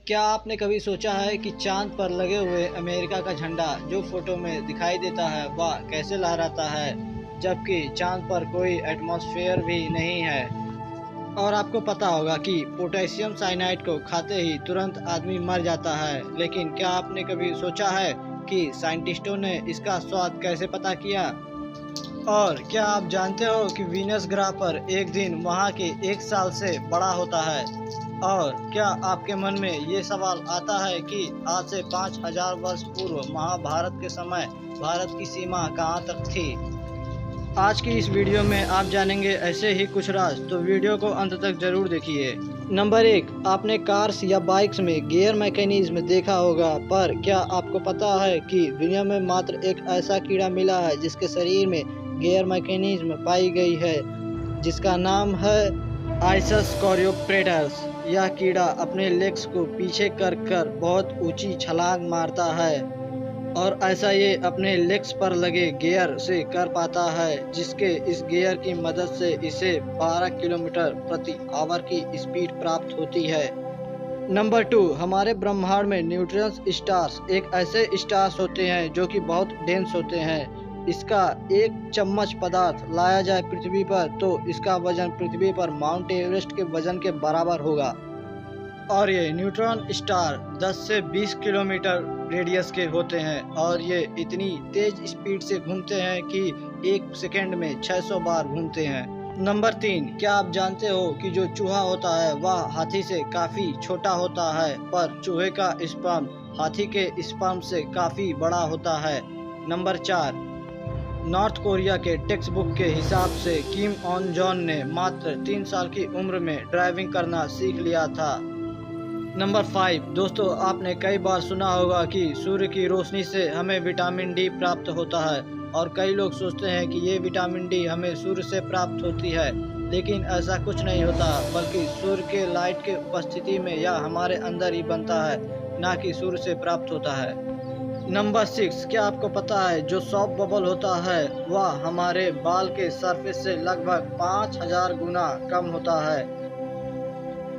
क्या आपने कभी सोचा है कि चांद पर लगे हुए अमेरिका का झंडा जो फोटो में दिखाई देता है वह कैसे लहराता है, जबकि चांद पर कोई एटमॉस्फेयर भी नहीं है। और आपको पता होगा कि पोटेशियम साइनाइड को खाते ही तुरंत आदमी मर जाता है, लेकिन क्या आपने कभी सोचा है कि साइंटिस्टों ने इसका स्वाद कैसे पता किया? और क्या आप जानते हो कि वीनस ग्रह पर एक दिन वहाँ के एक साल से बड़ा होता है? और क्या आपके मन में ये सवाल आता है कि आज से 5000 वर्ष पूर्व महाभारत के समय भारत की सीमा कहाँ तक थी? आज की इस वीडियो में आप जानेंगे ऐसे ही कुछ राज, तो वीडियो को अंत तक जरूर देखिए। नंबर 1, आपने कार्स या बाइक्स में गियर मैकेनिज्म देखा होगा, पर क्या आपको पता है कि दुनिया में मात्र एक ऐसा कीड़ा मिला है जिसके शरीर में गियर मैकेनिज्म पाई गई है, जिसका नाम है आइसस कोरियोप्टेरस। यह कीड़ा अपने लेग्स को पीछे कर कर बहुत ऊंची छलांग मारता है, और ऐसा ये अपने लेग्स पर लगे गियर से कर पाता है, जिसके इस गियर की मदद से इसे 12 किलोमीटर प्रति आवर की स्पीड प्राप्त होती है। नंबर 2, हमारे ब्रह्मांड में न्यूट्रॉन्स स्टार्स एक ऐसे स्टार्स होते हैं जो कि बहुत डेंस होते हैं। इसका एक चम्मच पदार्थ लाया जाए पृथ्वी पर तो इसका वजन पृथ्वी पर माउंट एवरेस्ट के वजन के बराबर होगा। और ये न्यूट्रॉन स्टार 10 से 20 किलोमीटर रेडियस के होते हैं, और ये इतनी तेज स्पीड से घूमते हैं कि एक सेकंड में 600 बार घूमते हैं। नंबर 3, क्या आप जानते हो कि जो चूहा होता है वह हाथी से काफ़ी छोटा होता है, पर चूहे का स्पर्म हाथी के स्पर्म से काफ़ी बड़ा होता है। नंबर 4, नॉर्थ कोरिया के टेक्स्ट बुक के हिसाब से किम ऑन जॉन ने मात्र 3 साल की उम्र में ड्राइविंग करना सीख लिया था। नंबर 5, दोस्तों आपने कई बार सुना होगा कि सूर्य की रोशनी से हमें विटामिन डी प्राप्त होता है, और कई लोग सोचते हैं कि ये विटामिन डी हमें सूर्य से प्राप्त होती है, लेकिन ऐसा कुछ नहीं होता, बल्कि सूर्य के लाइट के उपस्थिति में यह हमारे अंदर ही बनता है, ना कि सूर्य से प्राप्त होता है। नंबर 6, क्या आपको पता है जो सॉफ्ट बबल होता है वह हमारे बाल के सरफेस से लगभग 5000 गुना कम होता है।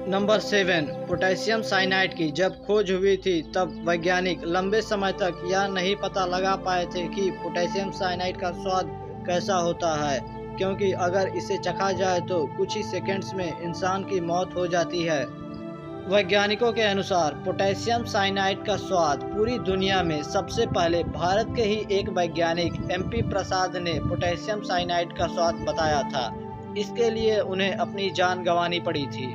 नंबर 7, पोटेशियम साइनाइड की जब खोज हुई थी तब वैज्ञानिक लंबे समय तक यह नहीं पता लगा पाए थे कि पोटेशियम साइनाइड का स्वाद कैसा होता है, क्योंकि अगर इसे चखा जाए तो कुछ ही सेकंड्स में इंसान की मौत हो जाती है। वैज्ञानिकों के अनुसार पोटेशियम साइनाइड का स्वाद पूरी दुनिया में सबसे पहले भारत के ही एक वैज्ञानिक MP प्रसाद ने पोटेशियम साइनाइड का स्वाद बताया था। इसके लिए उन्हें अपनी जान गंवानी पड़ी थी।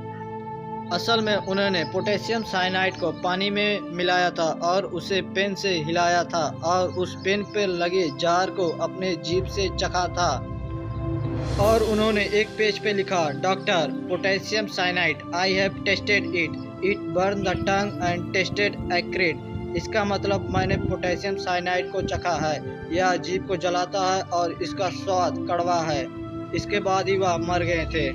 असल में उन्होंने पोटेशियम साइनाइड को पानी में मिलाया था और उसे पेन से हिलाया था, और उस पेन पर लगे जार को अपने जीभ से चखा था, और उन्होंने एक पेज पे लिखा, doctor potassium cyanide, I have tested it burn the tongue and tested accrued. इसका मतलब मैंने पोटेशियम साइनाइड को चखा है, यह जीभ को जलाता है और इसका स्वाद कड़वा है। इसके बाद ही वह मर गए थे।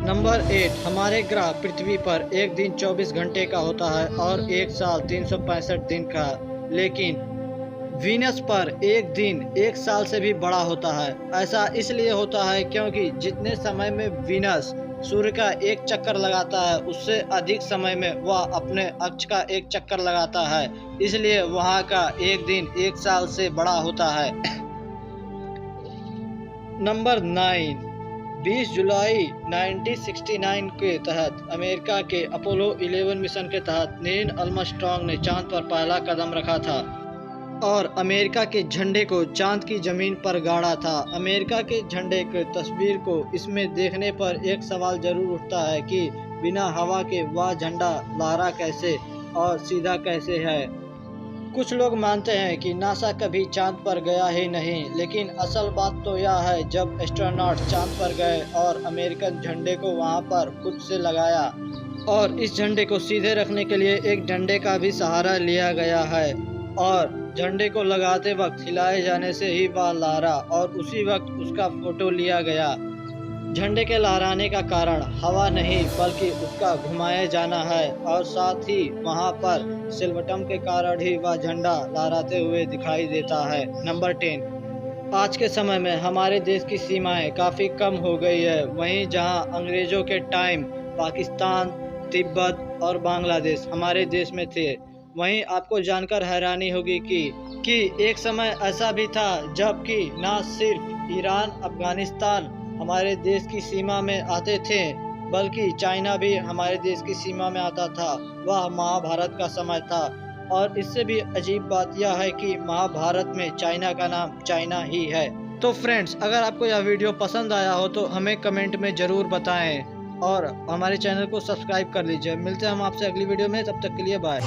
नंबर 8, हमारे ग्रह पृथ्वी पर एक दिन 24 घंटे का होता है और एक साल 365 दिन का, लेकिन वीनस पर एक दिन एक साल से भी बड़ा होता है। ऐसा इसलिए होता है क्योंकि जितने समय में वीनस सूर्य का एक चक्कर लगाता है उससे अधिक समय में वह अपने अक्ष का एक चक्कर लगाता है, इसलिए वहाँ का एक दिन एक साल से बड़ा होता है। नंबर 9, 20 जुलाई 1969 के तहत अमेरिका के अपोलो 11 मिशन के तहत नील आर्मस्ट्रांग ने चांद पर पहला कदम रखा था और अमेरिका के झंडे को चांद की जमीन पर गाड़ा था। अमेरिका के झंडे की तस्वीर को इसमें देखने पर एक सवाल जरूर उठता है कि बिना हवा के वह झंडा लहरा कैसे और सीधा कैसे है। कुछ लोग मानते हैं कि नासा कभी चांद पर गया ही नहीं, लेकिन असल बात तो यह है जब एस्ट्रोनॉट चांद पर गए और अमेरिकन झंडे को वहां पर खुद से लगाया, और इस झंडे को सीधे रखने के लिए एक डंडे का भी सहारा लिया गया है, और झंडे को लगाते वक्त हिलाए जाने से ही वह लहरा और उसी वक्त उसका फोटो लिया गया। झंडे के लहराने का कारण हवा नहीं बल्कि उसका घुमाए जाना है, और साथ ही वहां पर सिलवटम के कारण ही वह झंडा लहराते हुए दिखाई देता है। नंबर 10, आज के समय में हमारे देश की सीमाएं काफ़ी कम हो गई है। वहीं जहां अंग्रेज़ों के टाइम पाकिस्तान, तिब्बत और बांग्लादेश हमारे देश में थे। वहीं आपको जानकर हैरानी होगी कि एक समय ऐसा भी था जबकि न सिर्फ ईरान, अफगानिस्तान हमारे देश की सीमा में आते थे, बल्कि चाइना भी हमारे देश की सीमा में आता था। वह महाभारत का समय था। और इससे भी अजीब बात यह है कि महाभारत में चाइना का नाम चाइना ही है। तो फ्रेंड्स, अगर आपको यह वीडियो पसंद आया हो तो हमें कमेंट में ज़रूर बताएं और हमारे चैनल को सब्सक्राइब कर लीजिए। मिलते हैं हम आपसे अगली वीडियो में, तब तक के लिए बाय।